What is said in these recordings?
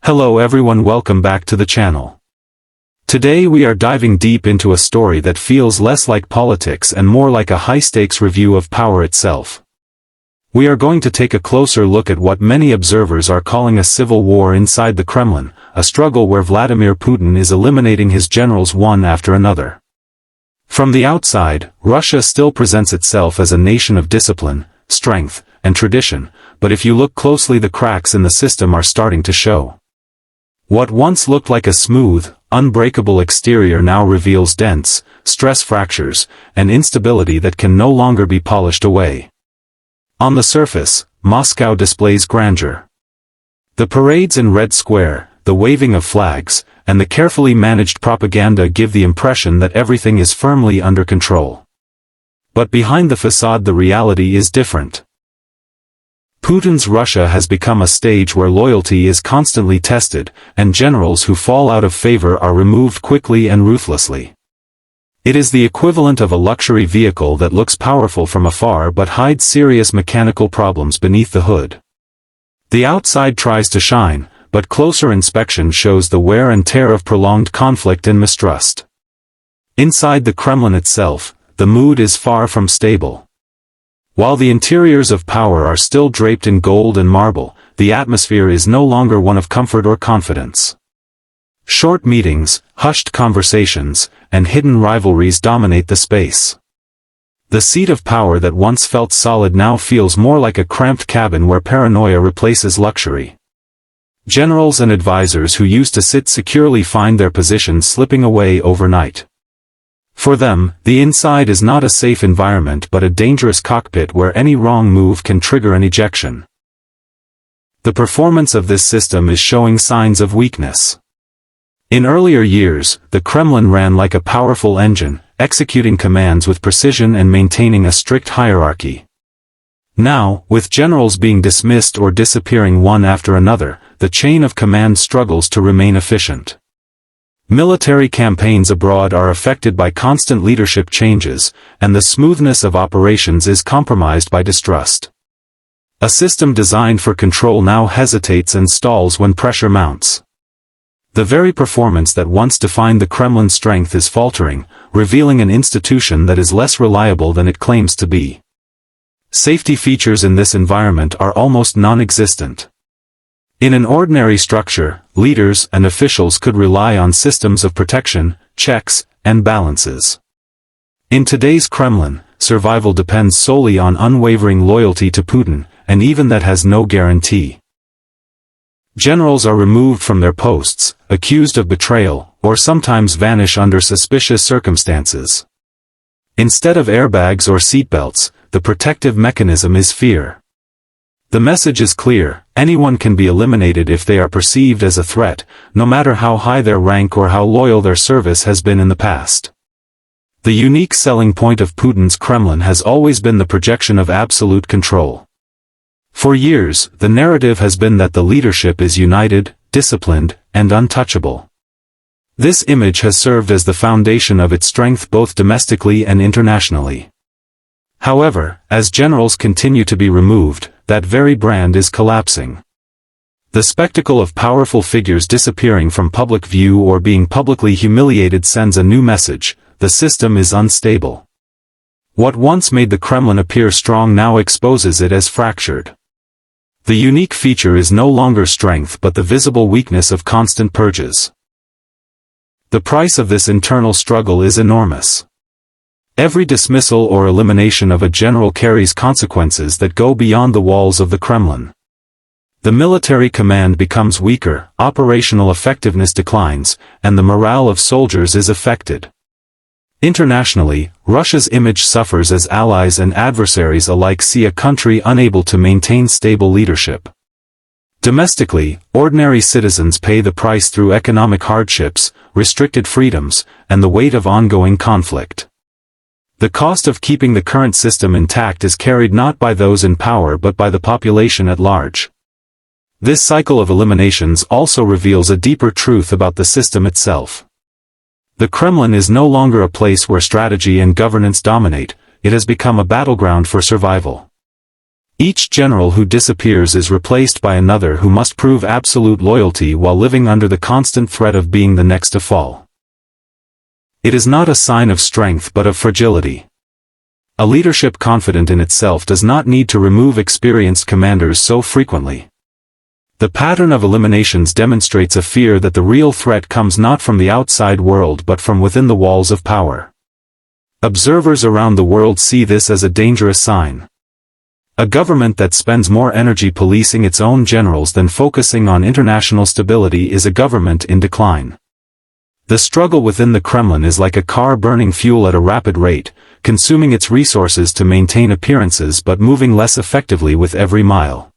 Hello everyone, welcome back to the channel. Today we are diving deep into a story that feels less like politics and more like a high-stakes review of power itself. We are going to take a closer look at what many observers are calling a civil war inside the Kremlin, a struggle where Vladimir Putin is eliminating his generals one after another. From the outside, Russia still presents itself as a nation of discipline, strength, and tradition, but if you look closely, the cracks in the system are starting to show. What once looked like a smooth, unbreakable exterior now reveals dents, stress fractures, and instability that can no longer be polished away. On the surface, Moscow displays grandeur. The parades in Red Square, the waving of flags, and the carefully managed propaganda give the impression that everything is firmly under control. But behind the facade, the reality is different. Putin's Russia has become a stage where loyalty is constantly tested, and generals who fall out of favor are removed quickly and ruthlessly. It is the equivalent of a luxury vehicle that looks powerful from afar but hides serious mechanical problems beneath the hood. The outside tries to shine, but closer inspection shows the wear and tear of prolonged conflict and mistrust. Inside the Kremlin itself, the mood is far from stable. While the interiors of power are still draped in gold and marble, the atmosphere is no longer one of comfort or confidence. Short meetings, hushed conversations, and hidden rivalries dominate the space. The seat of power that once felt solid now feels more like a cramped cabin where paranoia replaces luxury. Generals and advisors who used to sit securely find their positions slipping away overnight. For them, the inside is not a safe environment but a dangerous cockpit where any wrong move can trigger an ejection. The performance of this system is showing signs of weakness. In earlier years, the Kremlin ran like a powerful engine, executing commands with precision and maintaining a strict hierarchy. Now, with generals being dismissed or disappearing one after another, the chain of command struggles to remain efficient. Military campaigns abroad are affected by constant leadership changes, and the smoothness of operations is compromised by distrust. A system designed for control now hesitates and stalls when pressure mounts. The very performance that once defined the Kremlin's strength is faltering, revealing an institution that is less reliable than it claims to be. Safety features in this environment are almost non-existent. In an ordinary structure, leaders and officials could rely on systems of protection, checks, and balances. In today's Kremlin, survival depends solely on unwavering loyalty to Putin, and even that has no guarantee. Generals are removed from their posts, accused of betrayal, or sometimes vanish under suspicious circumstances. Instead of airbags or seatbelts, the protective mechanism is fear. The message is clear: anyone can be eliminated if they are perceived as a threat, no matter how high their rank or how loyal their service has been in the past. The unique selling point of Putin's Kremlin has always been the projection of absolute control. For years, the narrative has been that the leadership is united, disciplined, and untouchable. This image has served as the foundation of its strength both domestically and internationally. However, as generals continue to be removed, that very brand is collapsing. The spectacle of powerful figures disappearing from public view or being publicly humiliated sends a new message: the system is unstable. What once made the Kremlin appear strong now exposes it as fractured. The unique feature is no longer strength but the visible weakness of constant purges. The price of this internal struggle is enormous. Every dismissal or elimination of a general carries consequences that go beyond the walls of the Kremlin. The military command becomes weaker, operational effectiveness declines, and the morale of soldiers is affected. Internationally, Russia's image suffers as allies and adversaries alike see a country unable to maintain stable leadership. Domestically, ordinary citizens pay the price through economic hardships, restricted freedoms, and the weight of ongoing conflict. The cost of keeping the current system intact is carried not by those in power but by the population at large. This cycle of eliminations also reveals a deeper truth about the system itself. The Kremlin is no longer a place where strategy and governance dominate, it has become a battleground for survival. Each general who disappears is replaced by another who must prove absolute loyalty while living under the constant threat of being the next to fall. It is not a sign of strength but of fragility. A leadership confident in itself does not need to remove experienced commanders so frequently. The pattern of eliminations demonstrates a fear that the real threat comes not from the outside world but from within the walls of power. Observers around the world see this as a dangerous sign. A government that spends more energy policing its own generals than focusing on international stability is a government in decline. The struggle within the Kremlin is like a car burning fuel at a rapid rate, consuming its resources to maintain appearances but moving less effectively with every mile.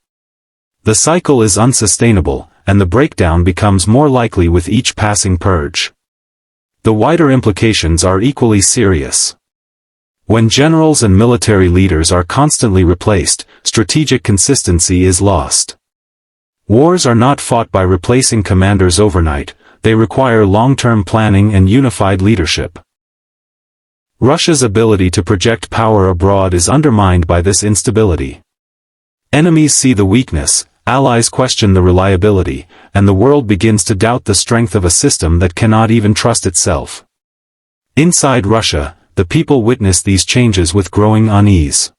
The cycle is unsustainable, and the breakdown becomes more likely with each passing purge. The wider implications are equally serious. When generals and military leaders are constantly replaced, strategic consistency is lost. Wars are not fought by replacing commanders overnight, they require long-term planning and unified leadership. Russia's ability to project power abroad is undermined by this instability. Enemies see the weakness, allies question the reliability, and the world begins to doubt the strength of a system that cannot even trust itself. Inside Russia, the people witness these changes with growing unease.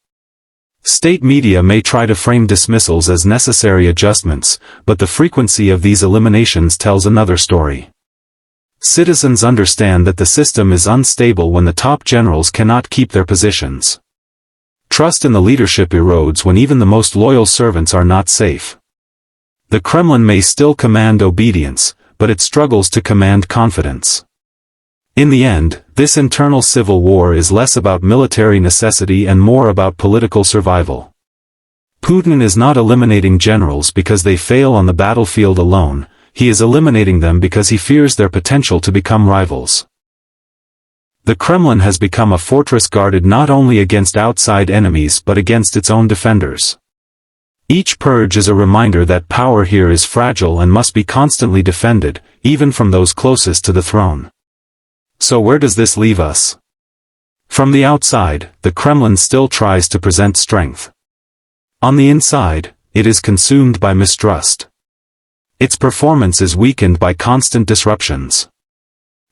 State media may try to frame dismissals as necessary adjustments, but the frequency of these eliminations tells another story. Citizens understand that the system is unstable when the top generals cannot keep their positions. Trust in the leadership erodes when even the most loyal servants are not safe. The Kremlin may still command obedience, but it struggles to command confidence. In the end, this internal civil war is less about military necessity and more about political survival. Putin is not eliminating generals because they fail on the battlefield alone, he is eliminating them because he fears their potential to become rivals. The Kremlin has become a fortress guarded not only against outside enemies but against its own defenders. Each purge is a reminder that power here is fragile and must be constantly defended, even from those closest to the throne. So where does this leave us? From the outside, the Kremlin still tries to present strength. On the inside, it is consumed by mistrust. Its performance is weakened by constant disruptions.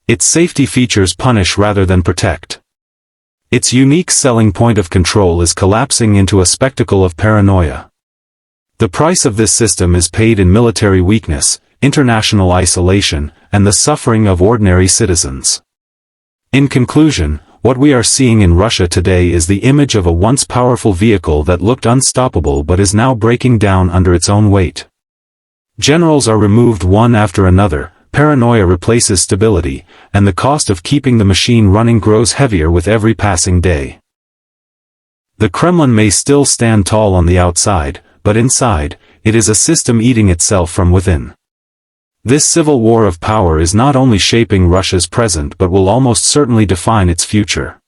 Its safety features punish rather than protect. Its unique selling point of control is collapsing into a spectacle of paranoia. The price of this system is paid in military weakness, international isolation, and the suffering of ordinary citizens. In conclusion, what we are seeing in Russia today is the image of a once powerful vehicle that looked unstoppable but is now breaking down under its own weight. Generals are removed one after another, paranoia replaces stability, and the cost of keeping the machine running grows heavier with every passing day. The Kremlin may still stand tall on the outside, but inside, it is a system eating itself from within. This civil war of power is not only shaping Russia's present but will almost certainly define its future.